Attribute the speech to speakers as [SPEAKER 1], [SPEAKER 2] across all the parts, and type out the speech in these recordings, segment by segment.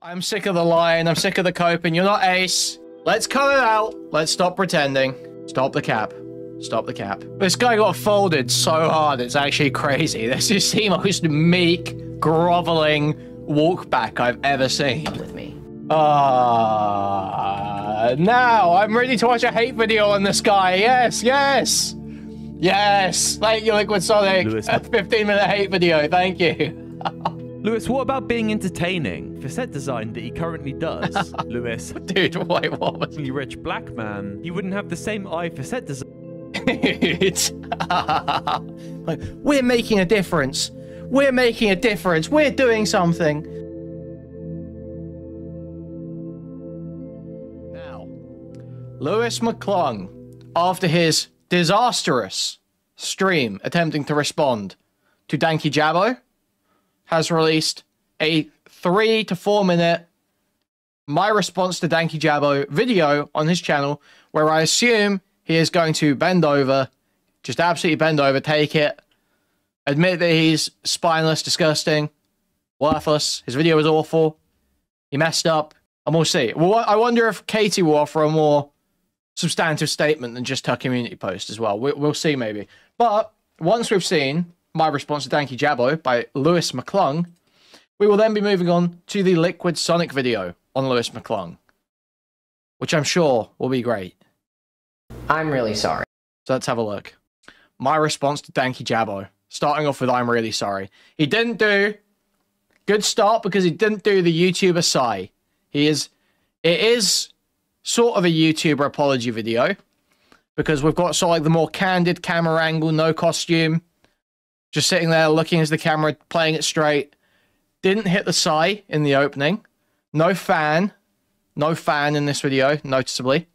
[SPEAKER 1] I'm sick of the lying. I'm sick of the coping. You're not Ace. Let's cut it out. Let's stop pretending. Stop the cap. Stop the cap. This guy got folded so hard, it's actually crazy. This is the most meek, groveling walk back I've ever seen.
[SPEAKER 2] With me.
[SPEAKER 1] Now I'm ready to watch a hate video on this guy. Yes, yes. Yes. Thank you, Liquid Sonic.
[SPEAKER 3] Lewis.
[SPEAKER 1] A 15-minute hate video. Thank you.
[SPEAKER 3] Lewis, what about being entertaining? For set design that he currently does, Lewis.
[SPEAKER 1] Dude, wait, what was
[SPEAKER 3] A rich black man, he wouldn't have the same eye for set design.
[SPEAKER 1] Like, we're making a difference. We're making a difference. We're doing something. Now, Lewis Mcclung, after his disastrous stream attempting to respond to DankyJabo, has released a 3 to 4 minute my response to DankyJabo video on his channel, where I assume he is going to bend over, just absolutely bend over, take it, admit that he's spineless, disgusting, worthless, his video was awful, he messed up, and we'll see. Well, I wonder if Katie will offer a more substantive statement than just her community post as well. We'll see, maybe. But once we've seen my response to DankyJabo by Lewis Mcclung, we will then be moving on to the Liquid Sonic video on Lewis Mcclung, which I'm sure will be great.
[SPEAKER 2] I'm really sorry.
[SPEAKER 1] So let's have a look. My response to DankyJabo, starting off with I'm really sorry. He didn't do good start because he didn't do the YouTuber sigh. It is sort of a YouTuber apology video because we've got sort of like the more candid camera angle, no costume, just sitting there looking as the camera, playing it straight. Didn't hit the sigh in the opening. No fan in this video, noticeably.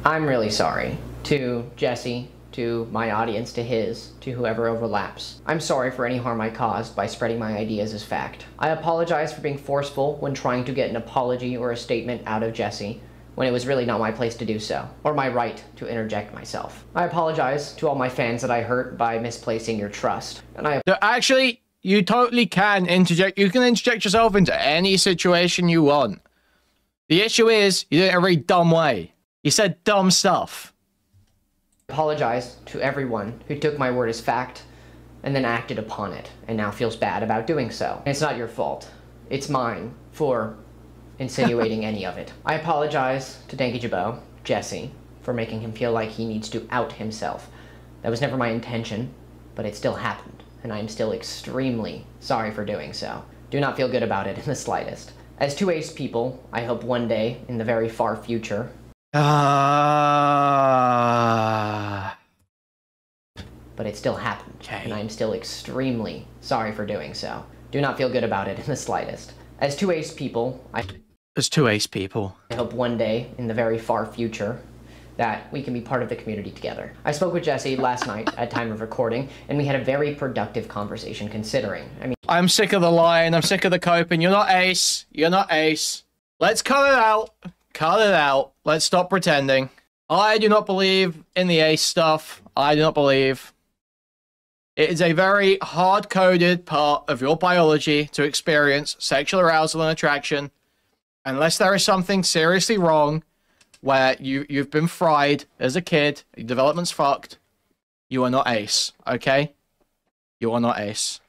[SPEAKER 2] I'm really sorry. To Jesse, to my audience, to his, to whoever overlaps. I'm sorry for any harm I caused by spreading my ideas as fact. I apologize for being forceful when trying to get an apology or a statement out of Jesse, when it was really not my place to do so, or my right to interject myself. I apologize to all my fans that I hurt by misplacing your trust, and
[SPEAKER 1] Actually, you totally can interject. You can interject yourself into any situation you want. The issue is, you did it in a very dumb way. You said dumb stuff.
[SPEAKER 2] apologize to everyone who took my word as fact and then acted upon it, and now feels bad about doing so. And it's not your fault. It's mine for insinuating any of it. I apologize to DankyJabo, Jesse, for making him feel like he needs to out himself. That was never my intention, but it still happened, and I am still extremely sorry for doing so. Do not feel good about it in the slightest. As two ace people, I hope one day, in the very far future, but it still happened, and I am still extremely sorry for doing so. Do not feel good about it in the slightest. As two ace people, I hope one day, in the very far future, that we can be part of the community together. I spoke with Jesse last night at time of recording, and we had a very productive conversation considering.
[SPEAKER 1] I'm sick of the lying. I'm sick of the coping. You're not Ace. You're not Ace. Let's cut it out. Cut it out. Let's stop pretending. I do not believe in the Ace stuff. I do not believe. It is a very hard-coded part of your biology to experience sexual arousal and attraction. Unless there is something seriously wrong, where you've been fried as a kid, your development's fucked, you are not Ace, okay? You are not Ace.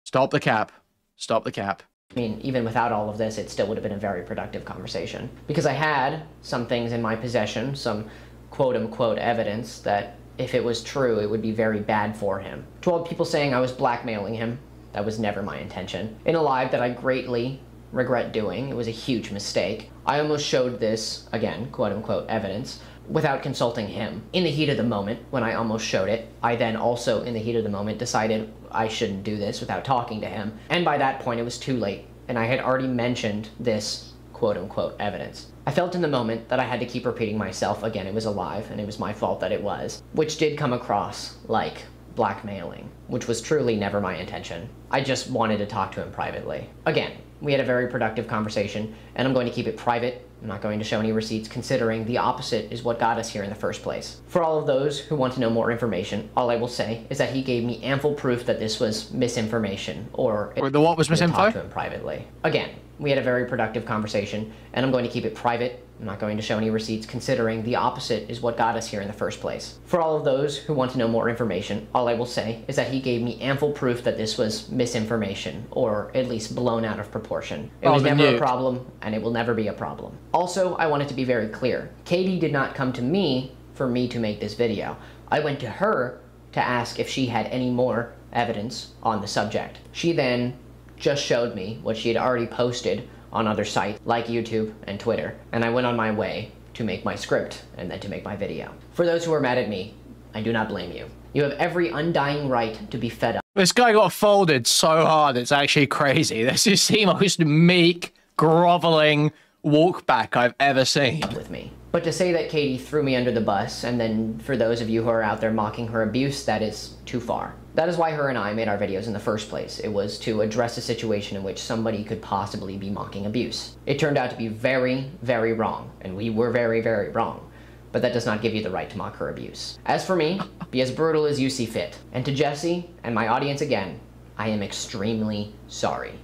[SPEAKER 1] Stop the cap. Stop the cap.
[SPEAKER 2] Even without all of this, it still would have been a very productive conversation. Because I had some things in my possession, some quote-unquote evidence that if it was true, it would be very bad for him. To all people saying I was blackmailing him, that was never my intention. In a live that I greatly regret doing, it was a huge mistake. I almost showed this, again, quote-unquote evidence, without consulting him. In the heat of the moment, when I almost showed it, I then also, in the heat of the moment, decided I shouldn't do this without talking to him. And by that point, it was too late, and I had already mentioned this quote-unquote evidence. I felt in the moment that I had to keep repeating myself. Again, it was a live, and it was my fault that it was, which did come across like blackmailing, which was truly never my intention. I just wanted to talk to him privately. Again, we had a very productive conversation, and I'm going to keep it private. I'm not going to show any receipts, considering the opposite is what got us here in the first place. For all of those who want to know more information, all I will say is that he gave me ample proof that this was misinformation, or
[SPEAKER 1] the what was misinfo?
[SPEAKER 2] Talk to him privately. Again, We had a very productive conversation, and I'm going to keep it private. I'm not going to show any receipts, considering the opposite is what got us here in the first place. For all of those who want to know more information, all I will say is that he gave me ample proof that this was misinformation, or at least blown out of proportion. It was never a problem, and it will never be a problem. Also, I want it to be very clear. Katie did not come to me for me to make this video. I went to her to ask if she had any more evidence on the subject. She then just showed me what she had already posted on other sites like YouTube and Twitter, and I went on my way to make my script and then to make my video. For those who are mad at me, I do not blame you. You have every undying right to be fed up.
[SPEAKER 1] This guy got folded so hard, it's actually crazy. This is the most meek, groveling walkback I've ever seen.
[SPEAKER 2] With me. But to say that Katie threw me under the bus, and then for those of you who are out there mocking her abuse, that is too far. That is why her and I made our videos in the first place. It was to address a situation in which somebody could possibly be mocking abuse. It turned out to be very, very wrong, and we were very, very wrong. But that does not give you the right to mock her abuse. As for me, be as brutal as you see fit. And to Jesse and my audience again, I am extremely sorry.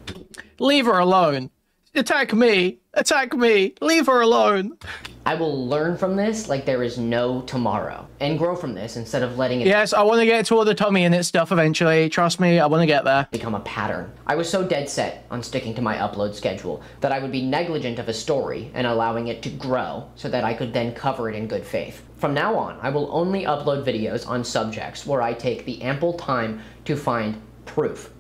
[SPEAKER 1] Leave her alone. Attack me. Attack me. Leave her alone.
[SPEAKER 2] I will learn from this like there is no tomorrow, and grow from this instead of letting it—
[SPEAKER 1] Yes, I want to get to all the tummy in it stuff eventually. Trust me, I want to get there.
[SPEAKER 2] —become a pattern. I was so dead set on sticking to my upload schedule that I would be negligent of a story and allowing it to grow so that I could then cover it in good faith. From now on, I will only upload videos on subjects where I take the ample time to find proof,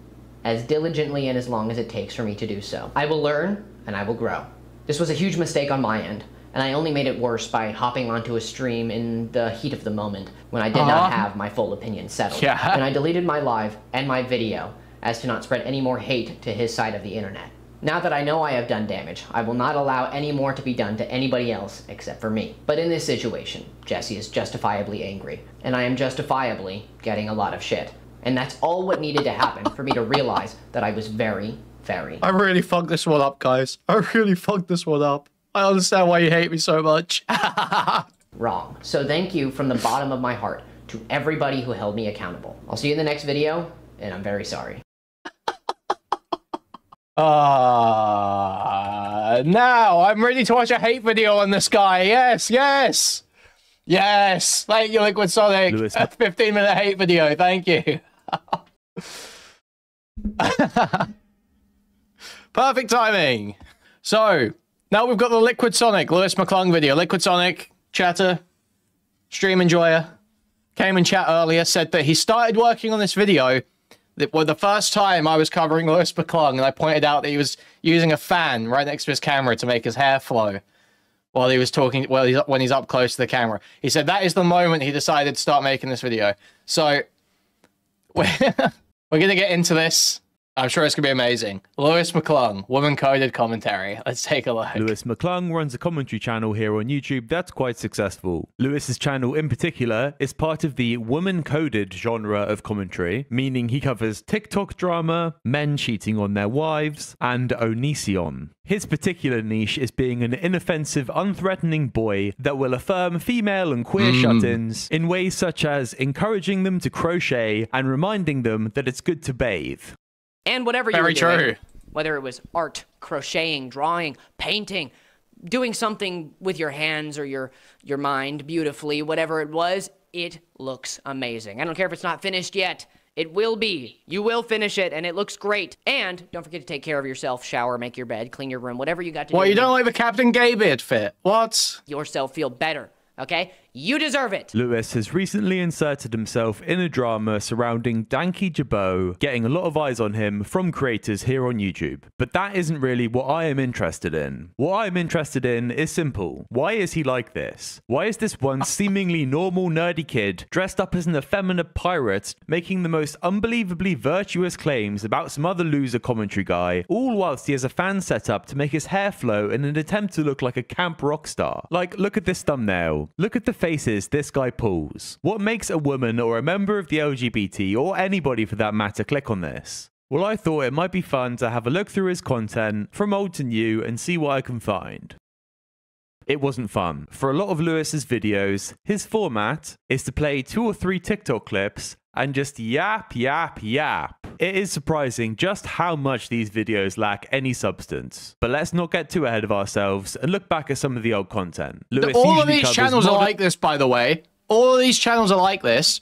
[SPEAKER 2] as diligently and as long as it takes for me to do so. I will learn, and I will grow. This was a huge mistake on my end, and I only made it worse by hopping onto a stream in the heat of the moment when I did not have my full opinion settled. And I deleted my live and my video as to not spread any more hate to his side of the internet. Now that I know I have done damage, I will not allow any more to be done to anybody else except for me. But in this situation, Jesse is justifiably angry, and I am justifiably getting a lot of shit. And that's all what needed to happen for me to realize that I was very, very—
[SPEAKER 1] I really fucked this one up, guys. I really fucked this one up. I understand why you hate me so much.
[SPEAKER 2] wrong. So thank you from the bottom of my heart to everybody who held me accountable. I'll see you in the next video, and I'm very sorry.
[SPEAKER 1] Now I'm ready to watch a hate video on this guy. Yes, yes. Yes. Thank you, Liquid Sonic.
[SPEAKER 3] Lewis.
[SPEAKER 1] A 15-minute hate video. Thank you. Perfect timing. So, now we've got the Liquid Sonic, Lewis Mcclung video. Liquid Sonic, chatter, stream enjoyer, came in chat earlier, said that he started working on this video the first time I was covering Lewis Mcclung, and I pointed out that he was using a fan right next to his camera to make his hair flow while he was talking, when he's up close to the camera. He said that is the moment he decided to start making this video. So, we're going to get into this. I'm sure it's going to be amazing. Lewis Mcclung, woman-coded commentary. Let's take a look.
[SPEAKER 3] Lewis Mcclung runs a commentary channel here on YouTube that's quite successful. Lewis's channel in particular is part of the woman-coded genre of commentary, meaning he covers TikTok drama, men cheating on their wives, and Onision. His particular niche is being an inoffensive, unthreatening boy that will affirm female and queer shut-ins in ways such as encouraging them to crochet and reminding them that it's good to bathe.
[SPEAKER 2] And whatever you were doing, whether it was art, crocheting, drawing, painting, doing something with your hands or your mind beautifully, whatever it was, it looks amazing. I don't care if it's not finished yet. It will be. You will finish it, and it looks great. And don't forget to take care of yourself, shower, make your bed, clean your room, whatever you got to do.
[SPEAKER 1] What, you don't like the Captain Gay beard fit? What?
[SPEAKER 2] Yourself feel better, okay? You deserve it.
[SPEAKER 3] Lewis has recently inserted himself in a drama surrounding DankyJabo, getting a lot of eyes on him from creators here on YouTube. But that isn't really what I am interested in. What I'm interested in is simple. Why is he like this? Why is this one seemingly normal nerdy kid dressed up as an effeminate pirate making the most unbelievably virtuous claims about some other loser commentary guy, all whilst he has a fan set up to make his hair flow in an attempt to look like a camp rock star? Like, look at this thumbnail. Look at the faces this guy pulls. What makes a woman or a member of the LGBT, or anybody for that matter, click on this? Well, I thought it might be fun to have a look through his content from old to new and see what I can find. It wasn't fun. For a lot of Lewis's videos, his format is to play 2 or 3 TikTok clips and just yap, yap, yap. It is surprising just how much these videos lack any substance. But let's not get too ahead of ourselves and look back at some of the old content. Lewis
[SPEAKER 1] all of these channels are like this, by the way. All of these channels are like this.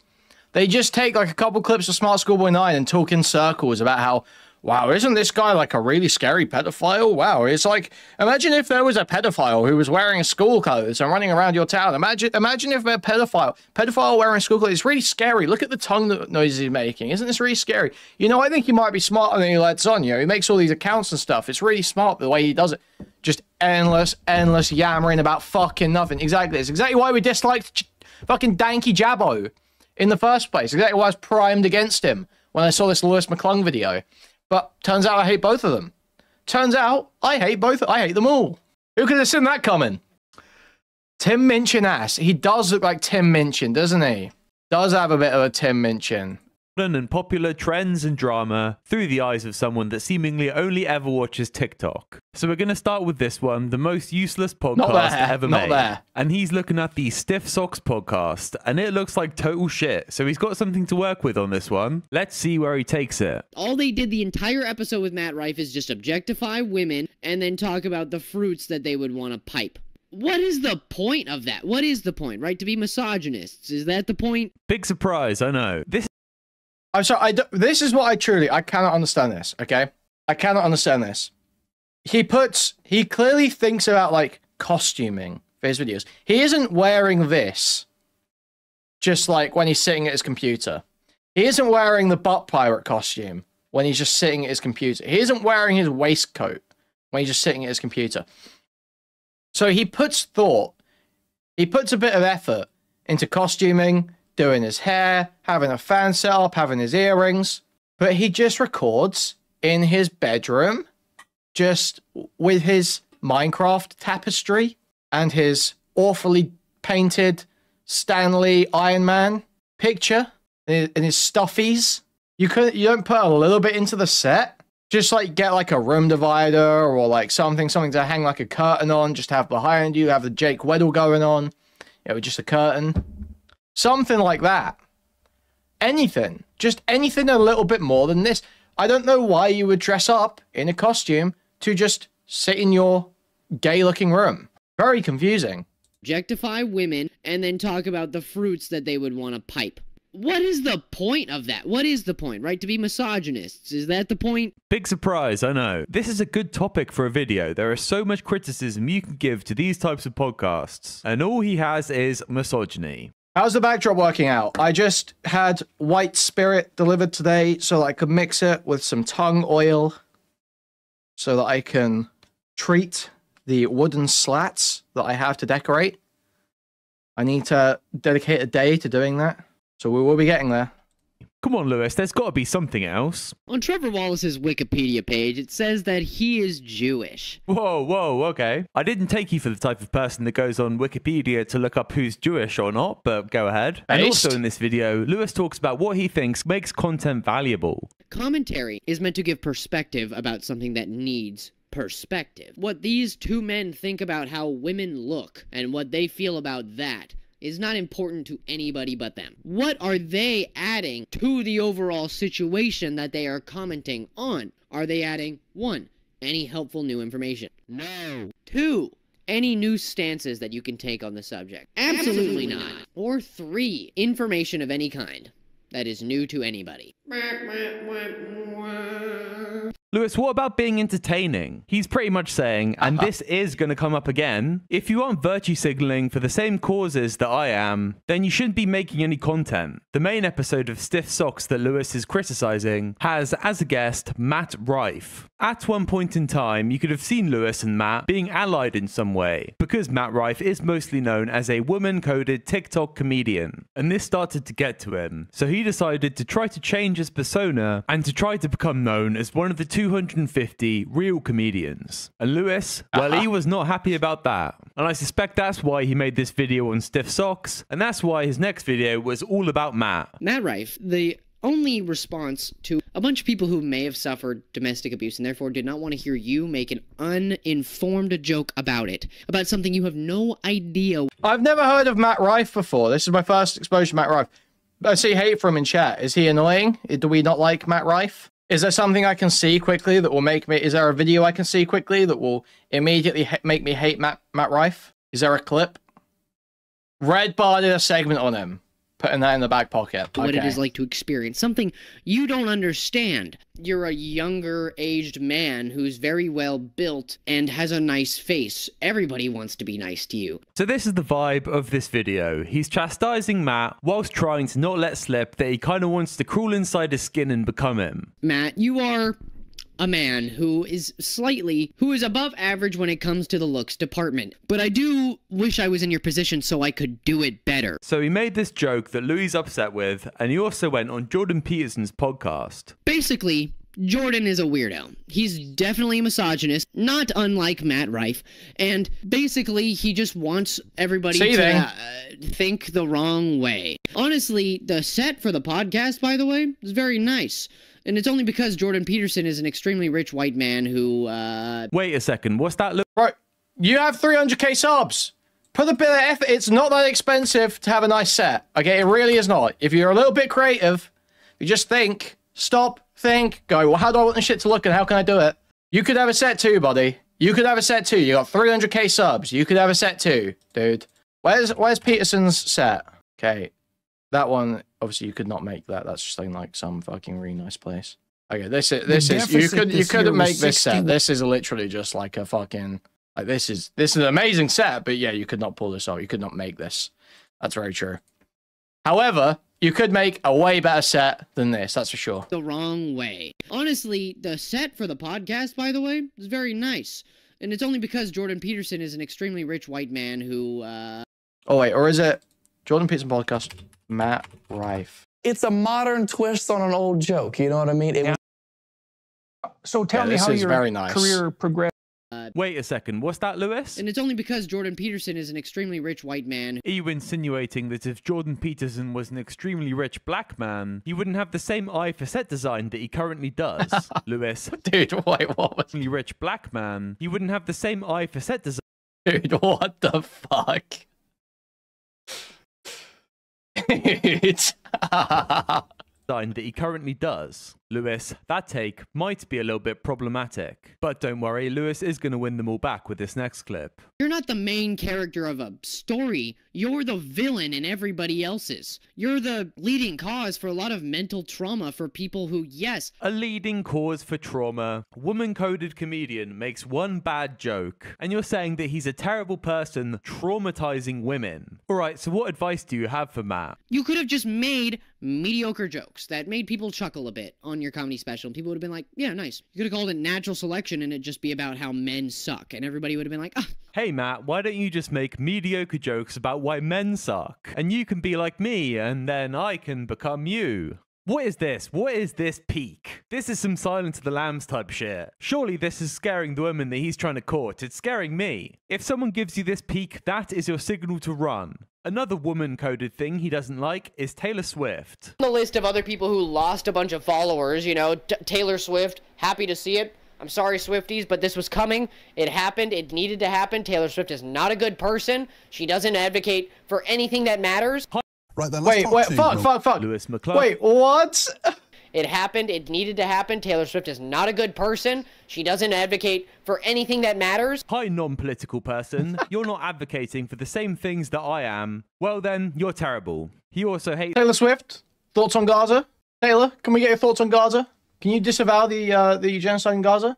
[SPEAKER 1] They just take like a couple clips of Smart Schoolboy 9 and talk in circles about how, wow, isn't this guy like a really scary pedophile? Wow, it's like, imagine if there was a pedophile who was wearing school clothes and running around your town. Imagine if a pedophile wearing school clothes. It's really scary. Look at the tongue noises he's making. Isn't this really scary? You know, I think he might be smarter than he lets on. You know, he makes all these accounts and stuff. It's really smart the way he does it. Just endless yammering about fucking nothing. Exactly. It's exactly why we disliked fucking DankyJabo in the first place. Exactly why I was primed against him when I saw this Lewis Mcclung video. But turns out I hate both of them. Turns out I hate them all. Who could have seen that coming? Tim Minchin ass. He does look like Tim Minchin, doesn't he? Does have a bit of a Tim Minchin.
[SPEAKER 3] And popular trends and drama through the eyes of someone that seemingly only ever watches TikTok. So we're going to start with this one, the most useless podcast ever made. And he's looking at the Stiff Socks podcast, and it looks like total shit. So he's got something to work with on this one. Let's see where he takes it.
[SPEAKER 4] All they did the entire episode with Matt Rife is just objectify women and then talk about the fruits that they would want to pipe. What is the point of that? What is the point, right? To be misogynists. Is that the point?
[SPEAKER 3] Big surprise, I know.
[SPEAKER 1] I'm sorry, this is what I cannot understand this, okay? I cannot understand this. He clearly thinks about, like, costuming for his videos. He isn't wearing this just, like, when he's sitting at his computer. He isn't wearing the butt pirate costume when he's just sitting at his computer. He isn't wearing his waistcoat when he's just sitting at his computer. So he puts thought, he puts a bit of effort into costuming, doing his hair, having a fan set up, having his earrings, but he just records in his bedroom, just with his Minecraft tapestry and his awfully painted Stanley Iron Man picture and his stuffies. You don't put a little bit into the set? Just like get like a room divider or like something to hang like a curtain on, just have behind you, have the Jake Weddle going on, you know, just a curtain. Something like that. Anything. Just anything a little bit more than this. I don't know why you would dress up in a costume to just sit in your gay-looking room. Very confusing.
[SPEAKER 4] Objectify women and then talk about the fruits that they would want to pipe. What is the point of that? What is the point, right? To be misogynists. Is that the point?
[SPEAKER 3] Big surprise, I know. This is a good topic for a video. There is so much criticism you can give to these types of podcasts. And all he has is misogyny.
[SPEAKER 1] How's the backdrop working out? I just had white spirit delivered today so that I could mix it with some tung oil so that I can treat the wooden slats that I have to decorate. I need to dedicate a day to doing that, so we will be getting there.
[SPEAKER 3] Come on, Lewis, there's got to be something else.
[SPEAKER 4] On Trevor Wallace's Wikipedia page, it says that he is Jewish.
[SPEAKER 3] Whoa, okay. I didn't take you for the type of person that goes on Wikipedia to look up who's Jewish or not, but go ahead. And also in this video, Lewis talks about what he thinks makes content valuable.
[SPEAKER 4] Commentary is meant to give perspective about something that needs perspective. What these two men think about how women look and what they feel about that is not important to anybody but them. What are they adding to the overall situation that they are commenting on? Are they adding 1. Any helpful new information? No. 2. Any new stances that you can take on the subject? Absolutely not. Or 3. Information of any kind that is new to anybody.
[SPEAKER 3] Lewis, what about being entertaining? He's pretty much saying, and this is going to come up again, if you aren't virtue signaling for the same causes that I am, then you shouldn't be making any content. The main episode of Stiff Socks that Lewis is criticizing has, as a guest, Matt Rife. At one point in time, you could have seen Lewis and Matt being allied in some way, because Matt Rife is mostly known as a woman-coded TikTok comedian, and this started to get to him. So he decided to try to change his persona and to try to become known as one of the 250 real comedians. And Lewis, well, he was not happy about that. And I suspect that's why he made this video on Stiff Socks, and that's why his next video was all about Matt.
[SPEAKER 4] Matt Rife, the only response to a bunch of people who may have suffered domestic abuse and therefore did not want to hear you make an uninformed joke about it, about something you have no idea.
[SPEAKER 1] I've never heard of Matt Rife before. This is my first exposure to Matt Rife. I see hate from in chat. Is he annoying? Do we not like Matt Rife? Is there something I can see quickly that will make me... Is there a video I can see quickly that will immediately make me hate Matt Rife? Is there a clip? Red Bar did a segment on him. Putting that in the back pocket. Okay.
[SPEAKER 4] What it is like to experience something you don't understand. You're a younger aged man who's very well built and has a nice face. Everybody wants to be nice to you.
[SPEAKER 3] So this is the vibe of this video. He's chastising Matt whilst trying to not let slip that he kind of wants to crawl inside his skin and become him.
[SPEAKER 4] Matt, you are a man who is above average when it comes to the looks department. But I do wish I was in your position so I could do it better.
[SPEAKER 3] So he made this joke that Louis upset with, and he also went on Jordan Peterson's podcast.
[SPEAKER 4] Basically, Jordan is a weirdo. He's definitely a misogynist, not unlike Matt Rife, and basically he just wants everybody to think the wrong way. Honestly, the set for the podcast, by the way, is very nice. And it's only because Jordan Peterson is an extremely rich white man who,
[SPEAKER 3] Wait a second, what's that?
[SPEAKER 1] Right, you have 300k subs. Put a bit of effort. It's not that expensive to have a nice set. Okay, it really is not. If you're a little bit creative, you just think, stop, think, go, well, how do I want the shit to look and how can I do it? You could have a set too, buddy. You could have a set too. You got 300k subs. You could have a set too, dude. Where's Peterson's set? Okay, that one... Obviously, you could not make that. That's just like some fucking really nice place. Okay, this is you couldn't make this set. This is literally just like a fucking like this is an amazing set, but yeah, you could not pull this off. You could not make this. That's very true. However, you could make a way better set than this. That's for sure.
[SPEAKER 4] The wrong way. Honestly, the set for the podcast, by the way, is very nice, and it's only because Jordan Peterson is an extremely rich white man who.
[SPEAKER 1] Oh wait, or is it Jordan Peterson podcast? Matt Rife.
[SPEAKER 5] It's a modern twist on an old joke. You know what I mean?
[SPEAKER 6] So tell me how your career progressed.
[SPEAKER 3] Wait a second, what's that, Lewis?
[SPEAKER 4] And it's only because Jordan Peterson is an extremely rich white man.
[SPEAKER 3] Are you insinuating that if Jordan Peterson was an extremely rich black man, he wouldn't have the same eye for set design that he currently does? Lewis.
[SPEAKER 1] Dude, wait, what was...
[SPEAKER 3] Rich black man, he wouldn't have the same eye for set design.
[SPEAKER 1] Dude, what the fuck? Dude.
[SPEAKER 3] That he currently does. Lewis, that take might be a little bit problematic. But don't worry, Lewis is going to win them all back with this next clip.
[SPEAKER 4] You're not the main character of a story. You're the villain in everybody else's. You're the leading cause for a lot of mental trauma for people who, yes.
[SPEAKER 3] A leading cause for trauma. Woman-coded comedian makes one bad joke. And you're saying that he's a terrible person traumatizing women. Alright, so what advice do you have for Matt?
[SPEAKER 4] You could have just made mediocre jokes that made people chuckle a bit on your comedy special. And people would have been like, yeah, nice. You could have called it natural selection and it'd just be about how men suck. And everybody would have been like, ah.
[SPEAKER 3] Hey Matt, why don't you just make mediocre jokes about why men suck? And you can be like me, and then I can become you. What is this? What is this peak? This is some Silence of the Lambs type shit. Surely this is scaring the woman that he's trying to court. It's scaring me. If someone gives you this peak, that is your signal to run. Another woman-coded thing he doesn't like is Taylor Swift.
[SPEAKER 2] The list of other people who lost a bunch of followers, you know, Taylor Swift, happy to see it. I'm sorry, Swifties, but this was coming. It happened. It needed to happen. Taylor Swift is not a good person. She doesn't advocate for anything that matters.
[SPEAKER 7] Right then,
[SPEAKER 1] wait, fuck.
[SPEAKER 3] Louis Mcclung.
[SPEAKER 1] Wait, what?
[SPEAKER 2] It happened. It needed to happen. Taylor Swift is not a good person. She doesn't advocate for anything that matters.
[SPEAKER 3] Hi, non-political person. You're not advocating for the same things that I am. Well then, you're terrible. He also hates...
[SPEAKER 1] Taylor Swift, thoughts on Gaza? Taylor, can we get your thoughts on Gaza? Can you disavow the genocide in Gaza?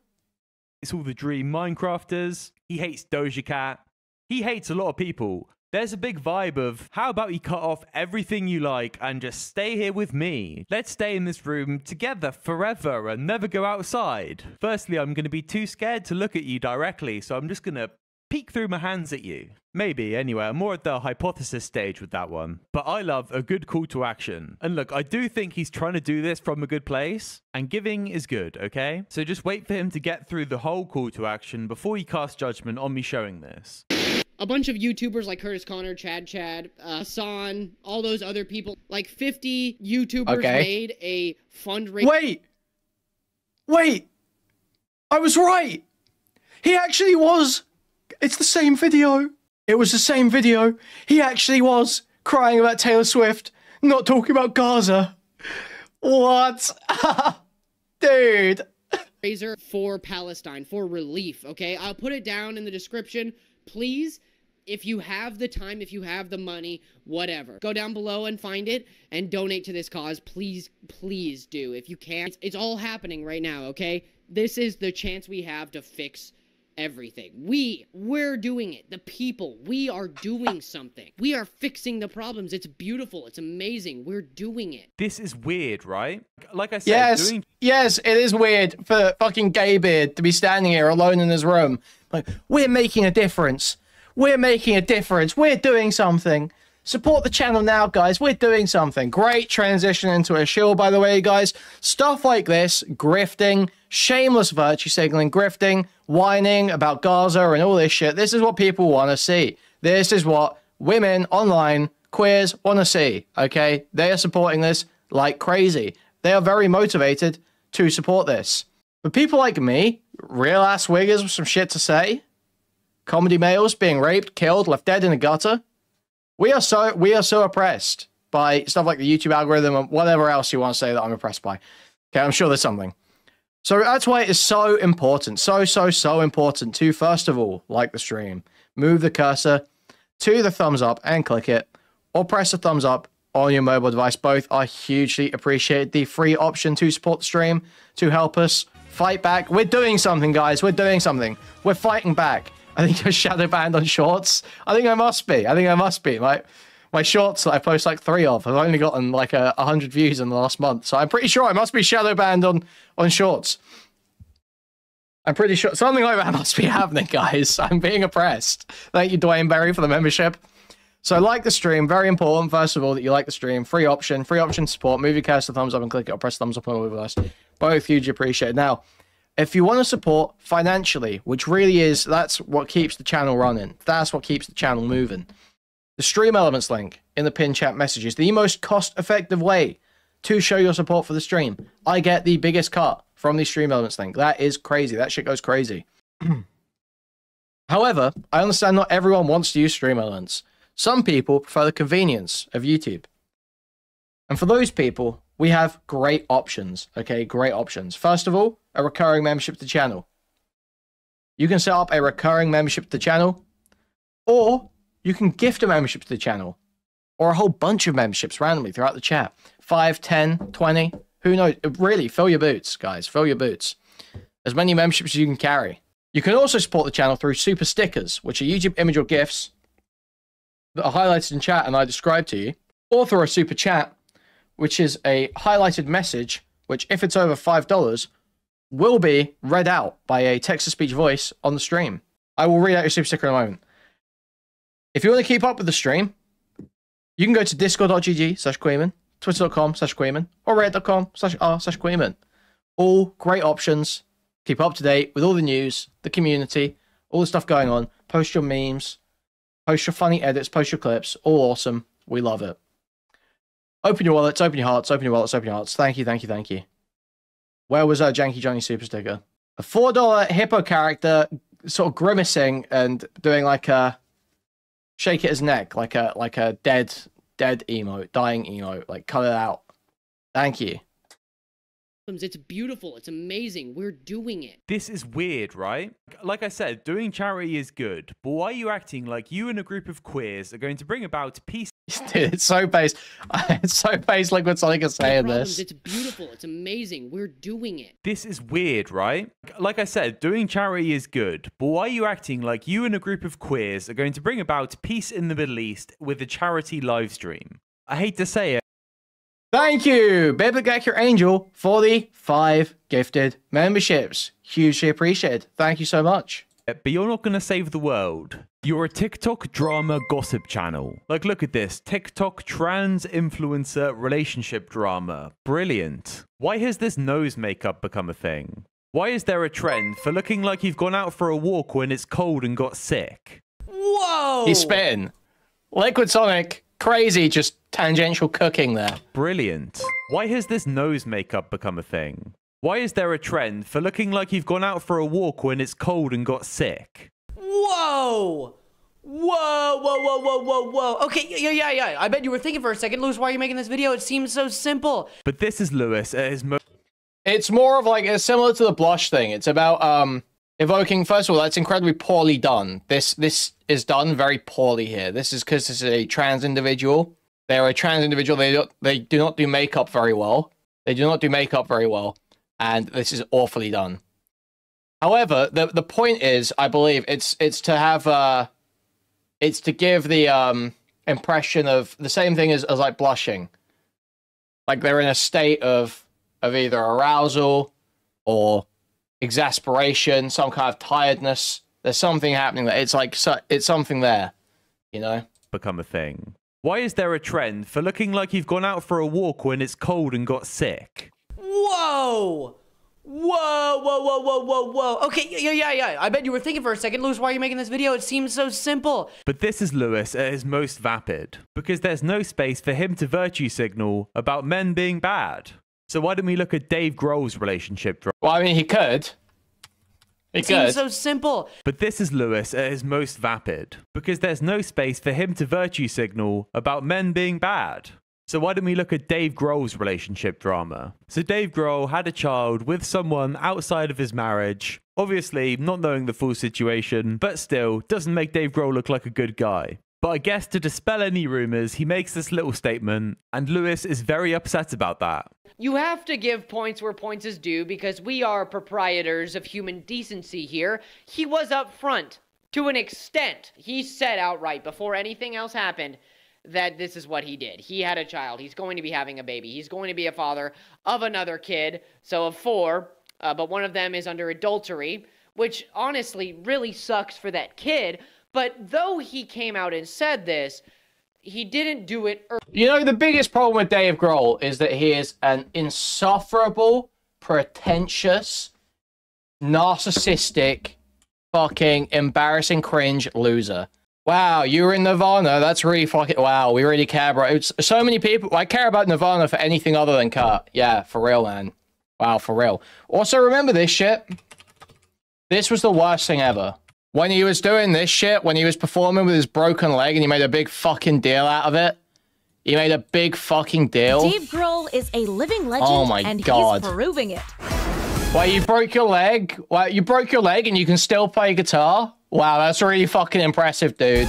[SPEAKER 3] It's all the dream Minecrafters. He hates Doja Cat. He hates a lot of people. There's a big vibe of, how about you cut off everything you like and just stay here with me? Let's stay in this room together forever and never go outside. Firstly, I'm going to be too scared to look at you directly, so I'm just going to peek through my hands at you. Maybe, anyway, I'm more at the hypothesis stage with that one. But I love a good call to action. And look, I do think he's trying to do this from a good place, and giving is good, okay? So just wait for him to get through the whole call to action before you cast judgment on me showing this.
[SPEAKER 4] A bunch of YouTubers like Curtis Connor, Chad, San, all those other people, like 50 YouTubers made a fundraiser.
[SPEAKER 1] Wait! I was right! He actually was! It's the same video! It was the same video. He actually was crying about Taylor Swift not talking about Gaza. What? Dude.
[SPEAKER 4] Razor for Palestine, for relief, okay? I'll put it down in the description. Please, if you have the time, if you have the money, whatever, go down below and find it and donate to this cause. Please, please do. If you can. It's all happening right now, okay? This is the chance we have to fix everything. We're doing it. The people, we are doing something. We are fixing the problems. It's beautiful. It's amazing. We're doing it.
[SPEAKER 3] This is weird, right? Like I said,
[SPEAKER 1] yes, it is weird for fucking Gaybeard to be standing here alone in his room. Like, we're making a difference. We're making a difference. We're doing something. Support the channel now, guys. We're doing something. Great transition into a shield, by the way, guys. Stuff like this, grifting, shameless virtue signaling, grifting, whining about Gaza and all this shit. This is what people want to see. This is what women online, queers, want to see, okay? They are supporting this like crazy. They are very motivated to support this. But people like me, real-ass wiggers with some shit to say, comedy males being raped, killed, left dead in a gutter, we are so oppressed by stuff like the YouTube algorithm and whatever else you want to say that I'm oppressed by. Okay, I'm sure there's something. So that's why it is so important, so important to, first of all, like the stream, move the cursor to the thumbs up and click it, or press the thumbs up on your mobile device. Both are hugely appreciated. The free option to support the stream, to help us fight back. We're doing something, guys. We're doing something. We're fighting back. I think you're shadow banned on shorts. I think I must be. My shorts that I post like 3 of have only gotten like 100 views in the last month. So I'm pretty sure I must be shadow banned on shorts. I'm pretty sure something like that must be happening, guys. I'm being oppressed. Thank you, Dwayne Berry, for the membership. So like the stream, very important, first of all, that you like the stream. Free option support. Move your cursor, thumbs up and click it, or press thumbs up on all of us. Both hugely appreciated. Now, if you want to support financially, which really is, that's what keeps the channel running. That's what keeps the channel moving. The Stream Elements link in the pinned chat message is the most cost-effective way to show your support for the stream. I get the biggest cut from the Stream Elements link. That is crazy. That shit goes crazy. However, I understand not everyone wants to use Stream Elements. Some people prefer the convenience of YouTube. And for those people, we have great options, okay? Great options. First of all, a recurring membership to the channel. You can set up a recurring membership to the channel, or you can gift a membership to the channel, or a whole bunch of memberships randomly throughout the chat. 5, 10, 20, who knows? Really, fill your boots, guys. Fill your boots. As many memberships as you can carry. You can also support the channel through super stickers, which are YouTube image or GIFs that are highlighted in chat and I describe to you, or through a super chat, which is a highlighted message, which if it's over $5, will be read out by a text-to-speech voice on the stream. I will read out your super sticker in a moment. If you want to keep up with the stream, you can go to discord.gg/Kuihman, twitter.com/Kuihman, or reddit.com/r/Kuihman. All great options. Keep up to date with all the news, the community, all the stuff going on. Post your memes, post your funny edits, post your clips. All awesome. We love it. Open your wallets, open your hearts, open your wallets, open your hearts. Thank you, thank you, thank you. Where was our Janky Johnny super sticker? A $4 hippo character sort of grimacing and doing like a shake at his neck, like a dead emote, dying emote, like cut it out. Thank you.
[SPEAKER 4] It's beautiful. It's amazing. We're doing it.
[SPEAKER 3] This is weird, right? Like I said, doing charity is good, but why are you acting like you and a group of queers are going to bring about peace?
[SPEAKER 1] Dude, it's so based. It's so based like what Sonic is saying this.
[SPEAKER 4] It's beautiful. It's amazing. We're doing it.
[SPEAKER 3] This is weird, right? Like I said, doing charity is good, but why are you acting like you and a group of queers are going to bring about peace in the Middle East with a charity live stream? I hate to say it.
[SPEAKER 1] Thank you, Biblic Accurate Angel, for the 5 gifted memberships. Hugely appreciated. Thank you so much.
[SPEAKER 3] But you're not going to save the world. You're a TikTok drama gossip channel. Like, look at this. TikTok trans influencer relationship drama. Brilliant. Why has this nose makeup become a thing? Why is there a trend for looking like you've gone out for a walk when it's cold and got sick?
[SPEAKER 4] Whoa!
[SPEAKER 1] He's spitting. Liquid Sonic. Crazy, just tangential cooking there.
[SPEAKER 3] Brilliant. Why has this nose makeup become a thing? Why is there a trend for looking like you've gone out for a walk when it's cold and got sick?
[SPEAKER 4] Whoa!
[SPEAKER 7] Whoa, whoa, whoa, whoa, whoa, whoa. Okay, yeah. I bet you were thinking for a second, Lewis, why are you making this video? It seems so simple.
[SPEAKER 3] But this is Lewis at his
[SPEAKER 1] It's more of like, it's similar to the blush thing. It's about evoking, first of all, that's incredibly poorly done. This is done very poorly here. This is because this is a trans individual. They're a trans individual. They do not do makeup very well. They do not do makeup very well. And this is awfully done. However, the point is, I believe, it's to have it's to give the impression of the same thing as like blushing. Like they're in a state of either arousal or exasperation, some kind of tiredness. There's something happening there. It's like, it's something there, you know?
[SPEAKER 3] Become a thing. Why is there a trend for looking like you've gone out for a walk when it's cold and got sick?
[SPEAKER 7] Whoa! Whoa, whoa, whoa, whoa, whoa, whoa. Okay, yeah. I bet you were thinking for a second, Lewis, why are you making this video? It seems so simple.
[SPEAKER 3] But this is Lewis at his most vapid, because there's no space for him to virtue signal about men being bad. So why don't we look at Dave Grohl's relationship drama?
[SPEAKER 1] Well, I mean, he could.
[SPEAKER 7] It seems so simple.
[SPEAKER 3] But this is Lewis at his most vapid, because there's no space for him to virtue signal about men being bad. So why don't we look at Dave Grohl's relationship drama? So Dave Grohl had a child with someone outside of his marriage, obviously not knowing the full situation, but still doesn't make Dave Grohl look like a good guy. But I guess to dispel any rumors, he makes this little statement, and Lewis is very upset about that.
[SPEAKER 4] You have to give points where points is due because we are proprietors of human decency here. He was up front to an extent. He said outright before anything else happened that this is what he did. He had a child. He's going to be having a baby. He's going to be a father of another kid, so of 4, but one of them is under adultery, which honestly really sucks for that kid. But though he came out and said this, he didn't do it early.
[SPEAKER 1] You know, the biggest problem with Dave Grohl is that he is an insufferable, pretentious, narcissistic, fucking embarrassing cringe loser. Wow, you were in Nirvana. That's really fucking... Wow, we really care about... It's so many people... I care about Nirvana for anything other than Kurt. Yeah, for real, man. Wow, for real. Also, remember this shit? This was the worst thing ever. When he was doing this shit, when he was performing with his broken leg and he made a big fucking deal out of it. He made a big fucking deal.
[SPEAKER 8] Dave Grohl is a living legend,
[SPEAKER 1] oh my
[SPEAKER 8] and
[SPEAKER 1] God.
[SPEAKER 8] He's proving it.
[SPEAKER 1] Wait, you broke your leg? Wait, you broke your leg and you can still play guitar? Wow, that's really fucking impressive, dude.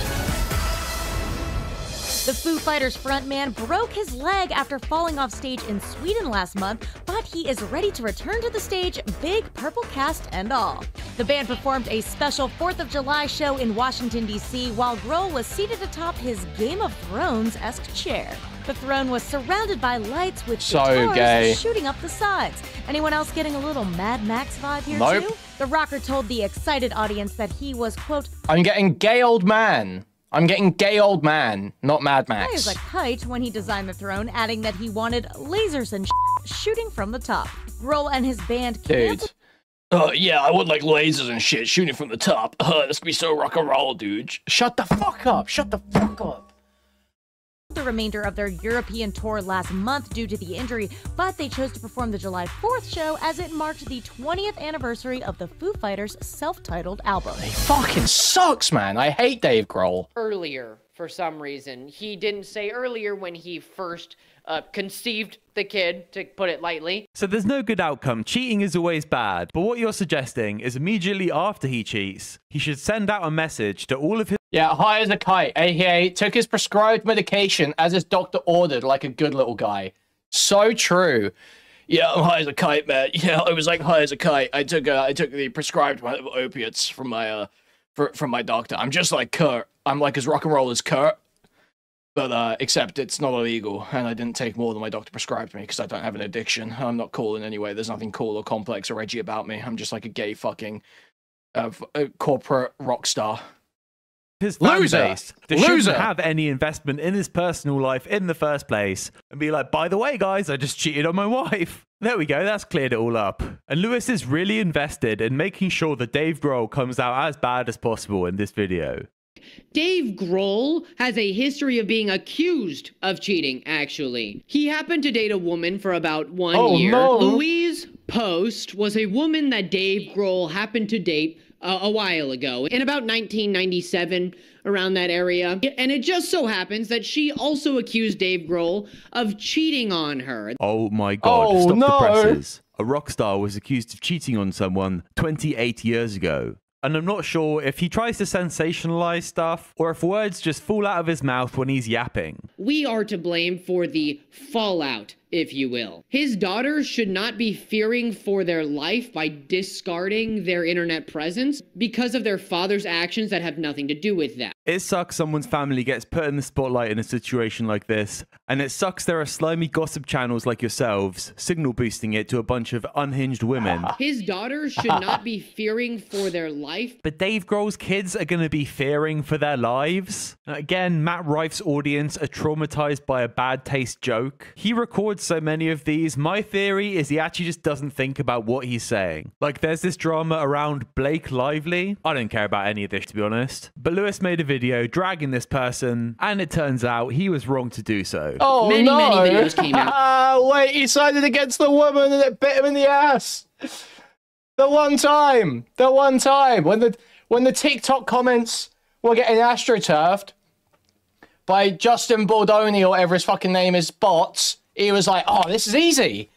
[SPEAKER 8] The Foo Fighters frontman broke his leg after falling off stage in Sweden last month, but he is ready to return to the stage, big purple cast and all. The band performed a special 4th of July show in Washington, D.C., while Grohl was seated atop his Game of Thrones-esque chair. The throne was surrounded by lights with guitars shooting up the sides. Anyone else getting a little Mad Max vibe here too? The rocker told the excited audience that he was, quote,
[SPEAKER 1] I'm getting gay old man. I'm getting gay old man, not Mad Max.
[SPEAKER 8] High as a kite when he designed the throne, adding that he wanted lasers and shooting from the top. Grohl and his band
[SPEAKER 1] Dude. Yeah, I would like lasers and shit shooting from the top. This could be so rock and roll, dude. Shut the fuck up. Shut the fuck up.
[SPEAKER 8] The remainder of their European tour last month due to the injury, but they chose to perform the July 4th show as it marked the 20th anniversary of the Foo Fighters' self-titled album.
[SPEAKER 1] He fucking sucks, man. I hate Dave Grohl.
[SPEAKER 4] Earlier, for some reason. He didn't say earlier when he first conceived the kid, to put it lightly.
[SPEAKER 3] So there's no good outcome. Cheating is always bad. But what you're suggesting is immediately after he cheats, he should send out a message to all of his...
[SPEAKER 1] Yeah, high as a kite, aka took his prescribed medication as his doctor ordered like a good little guy. So true. Yeah, I'm high as a kite, man. Yeah, I was like high as a kite. I took the prescribed opiates from my doctor. I'm just like Kurt. I'm like as rock and roll as Kurt. But, except it's not illegal, and I didn't take more than my doctor prescribed me, because I don't have an addiction. I'm not cool in any way. There's nothing cool or complex or edgy about me. I'm just like a gay fucking corporate rock star.
[SPEAKER 3] His fan base that shouldn't have any investment in his personal life in the first place, and be like, by the way, guys, I just cheated on my wife. There we go, that's cleared it all up. And Lewis is really invested in making sure that Dave Grohl comes out as bad as possible in this video.
[SPEAKER 4] Dave Grohl has a history of being accused of cheating, actually. He happened to date a woman for about 1 year. No. Louise Post was a woman that Dave Grohl happened to date a while ago, in about 1997, around that area. And it just so happens that she also accused Dave Grohl of cheating on her.
[SPEAKER 3] Oh my God,
[SPEAKER 1] oh,
[SPEAKER 3] stop
[SPEAKER 1] no.
[SPEAKER 3] the presses. A rock star was accused of cheating on someone 28 years ago. And I'm not sure if he tries to sensationalize stuff or if words just fall out of his mouth when he's yapping.
[SPEAKER 4] We are to blame for the fallout, if you will. His daughters should not be fearing for their life by discarding their internet presence because of their father's actions that have nothing to do with that.
[SPEAKER 3] It sucks someone's family gets put in the spotlight in a situation like this, and it sucks there are slimy gossip channels like yourselves signal boosting it to a bunch of unhinged women.
[SPEAKER 4] His daughters should not be fearing for their life.
[SPEAKER 3] But Dave Grohl's kids are going to be fearing for their lives? Again, Matt Rife's audience are traumatized by a bad taste joke. He records so many of these. My theory is he actually just doesn't think about what he's saying. Like, there's this drama around Blake Lively. I don't care about any of this, to be honest. But Lewis made a video dragging this person, and it turns out he was wrong to do so.
[SPEAKER 1] Oh,
[SPEAKER 4] many videos came out.
[SPEAKER 1] Wait, he sided against the woman and it bit him in the ass. The one time when the TikTok comments were getting astroturfed by Justin Baldoni or whatever his fucking name is, bots, he was like, oh, this is easy.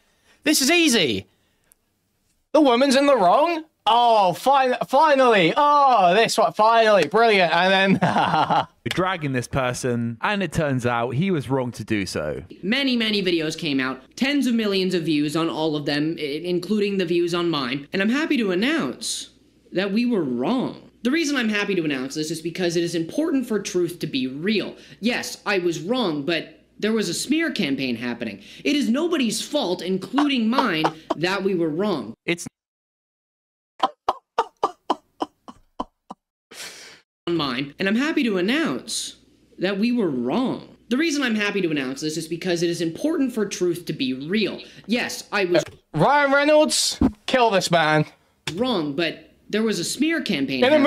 [SPEAKER 1] This is easy. The woman's in the wrong? Oh, finally. Oh, this one, finally. Brilliant. And then...
[SPEAKER 3] dragging this person, and it turns out he was wrong to do so.
[SPEAKER 4] Many videos came out, tens of millions of views on all of them, including the views on mine. And I'm happy to announce that we were wrong. The reason I'm happy to announce this is because it is important for truth to be real. Yes, I was wrong, but there was a smear campaign happening. It is nobody's fault, including mine, that we were wrong.
[SPEAKER 3] It's
[SPEAKER 4] mine, and I'm happy to announce that we were wrong. The reason I'm happy to announce this is because it is important for truth to be real. Yes, I was
[SPEAKER 1] Ryan Reynolds, kill this man.
[SPEAKER 4] Wrong, but there was a smear campaign
[SPEAKER 1] in a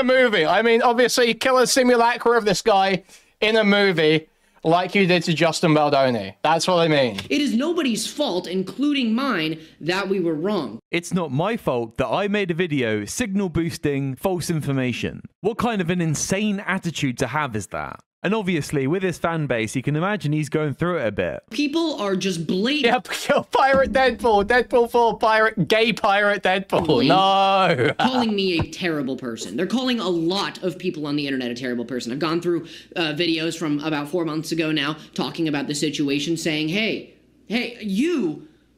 [SPEAKER 1] movie. I mean, obviously, kill a simulacra of this guy in a movie like you did to Justin Baldoni. That's what I mean.
[SPEAKER 4] It is nobody's fault, including mine, that we were wrong.
[SPEAKER 3] It's not my fault that I made a video signal boosting false information. What kind of an insane attitude to have is that? And obviously, with his fan base, you can imagine he's going through it a bit.
[SPEAKER 4] People are just blatant.
[SPEAKER 1] Yeah, Pirate Deadpool. Deadpool 4, gay Pirate Deadpool. No.
[SPEAKER 4] Calling me a terrible person. They're calling a lot of people on the internet a terrible person. I've gone through videos from about 4 months ago now talking about the situation, saying, hey,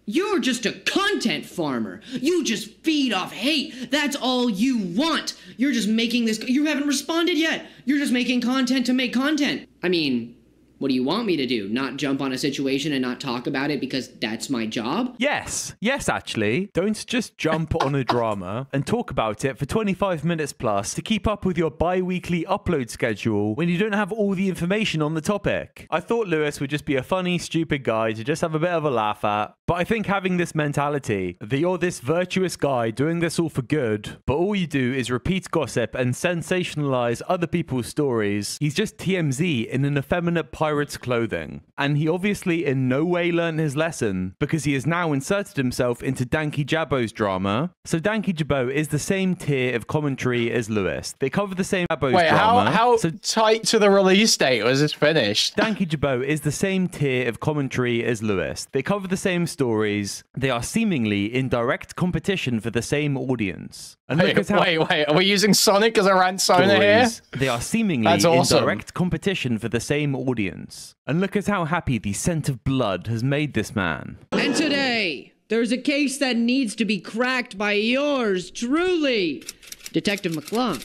[SPEAKER 4] you're just a content farmer. You just feed off hate. That's all you want. You're just making this. You haven't responded yet. You're just making content to make content. I mean, what do you want me to do? Not jump on a situation and not talk about it because that's my job?
[SPEAKER 3] Yes, actually. Don't just jump on a drama and talk about it for 25 minutes plus to keep up with your bi-weekly upload schedule when you don't have all the information on the topic. I thought Lewis would just be a funny, stupid guy to just have a bit of a laugh at, but I think having this mentality that you're this virtuous guy doing this all for good, but all you do is repeat gossip and sensationalize other people's stories, he's just TMZ in an effeminate pirate's clothing. And he obviously in no way learned his lesson because he has now inserted himself into DankyJabo's drama. So DankyJabo is the same tier of commentary as Lewis. They cover the same drama.
[SPEAKER 1] Wait, how tight to the release date was this finished?
[SPEAKER 3] DankyJabo is the same tier of commentary as Lewis. They cover the same stories. They are seemingly in direct competition for the same audience. And
[SPEAKER 1] wait, are we using Sonic as a ransoner here?
[SPEAKER 3] They are seemingly in direct competition for the same audience. And look at how happy the scent of blood has made this man.
[SPEAKER 4] And today, there's a case that needs to be cracked by yours truly, Detective Mcclung,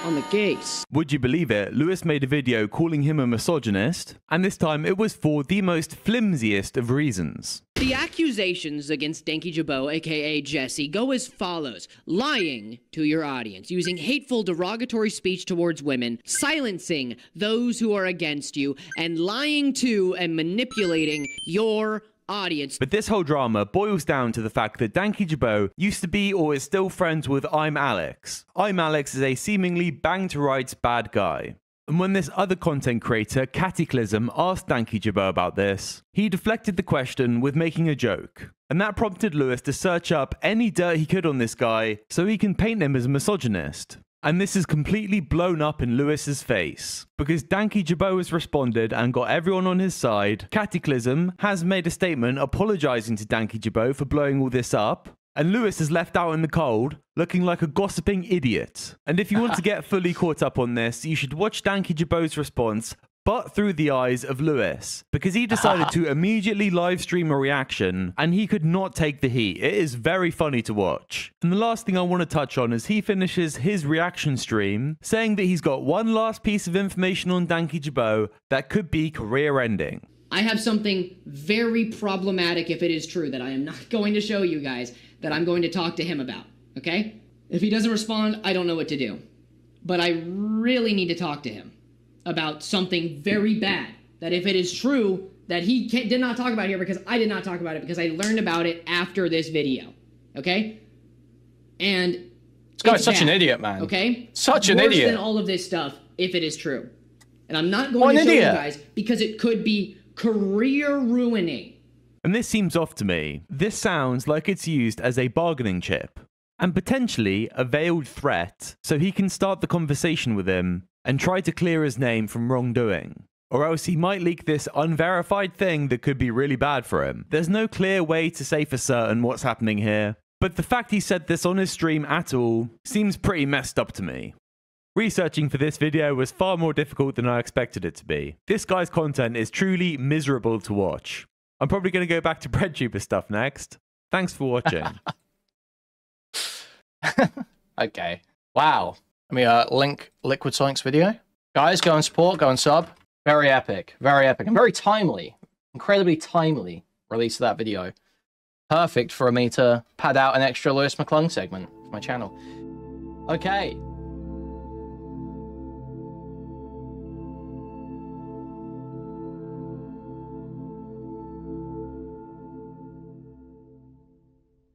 [SPEAKER 4] on the case.
[SPEAKER 3] Would you believe it? Lewis made a video calling him a misogynist, and this time it was for the most flimsiest of reasons.
[SPEAKER 4] The accusations against DankyJabo, aka Jesse, go as follows. Lying to your audience, using hateful, derogatory speech towards women, silencing those who are against you, and lying to and manipulating your audience.
[SPEAKER 3] But this whole drama boils down to the fact that DankyJabo used to be or is still friends with I'm Alex. I'm Alex is a seemingly bang-to-rights bad guy. And when this other content creator, Cataclysm, asked DankyJabo about this, he deflected the question with making a joke. And that prompted Lewis to search up any dirt he could on this guy so he can paint him as a misogynist. And this is completely blown up in Lewis's face. Because DankyJabo has responded and got everyone on his side, Cataclysm has made a statement apologising to DankyJabo for blowing all this up, and Lewis is left out in the cold, looking like a gossiping idiot. And if you want to get fully caught up on this, you should watch DankyJabo's response, but through the eyes of Lewis, because he decided to immediately live stream a reaction, and he could not take the heat. It is very funny to watch. And the last thing I want to touch on is he finishes his reaction stream saying that he's got one last piece of information on DankyJabo that could be career-ending.
[SPEAKER 4] I have something very problematic, if it is true, that I am not going to show you guys, that I'm going to talk to him about, okay? If he doesn't respond, I don't know what to do. But I really need to talk to him about something very bad, that if it is true, that he did not talk about here because I did not talk about it because I learned about it after this video, okay? And
[SPEAKER 1] this guy's such an idiot, man.
[SPEAKER 4] Okay?
[SPEAKER 1] Such an idiot.
[SPEAKER 4] Worse than all of this stuff, if it is true. And I'm not going to show you guys because it could be career ruining.
[SPEAKER 3] And this seems off to me. This sounds like it's used as a bargaining chip and potentially a veiled threat so he can start the conversation with him and try to clear his name from wrongdoing. Or else he might leak this unverified thing that could be really bad for him. There's no clear way to say for certain what's happening here, but the fact he said this on his stream at all seems pretty messed up to me. Researching for this video was far more difficult than I expected it to be. This guy's content is truly miserable to watch. I'm probably going to go back to BreadTuber stuff next. Thanks for watching.
[SPEAKER 1] Okay. Wow. Let me link Liquid Sonic's video. Guys, go and support, go and sub. Very epic, and very timely. Incredibly timely release of that video. Perfect for me to pad out an extra Lewis Mcclung segment for my channel. Okay.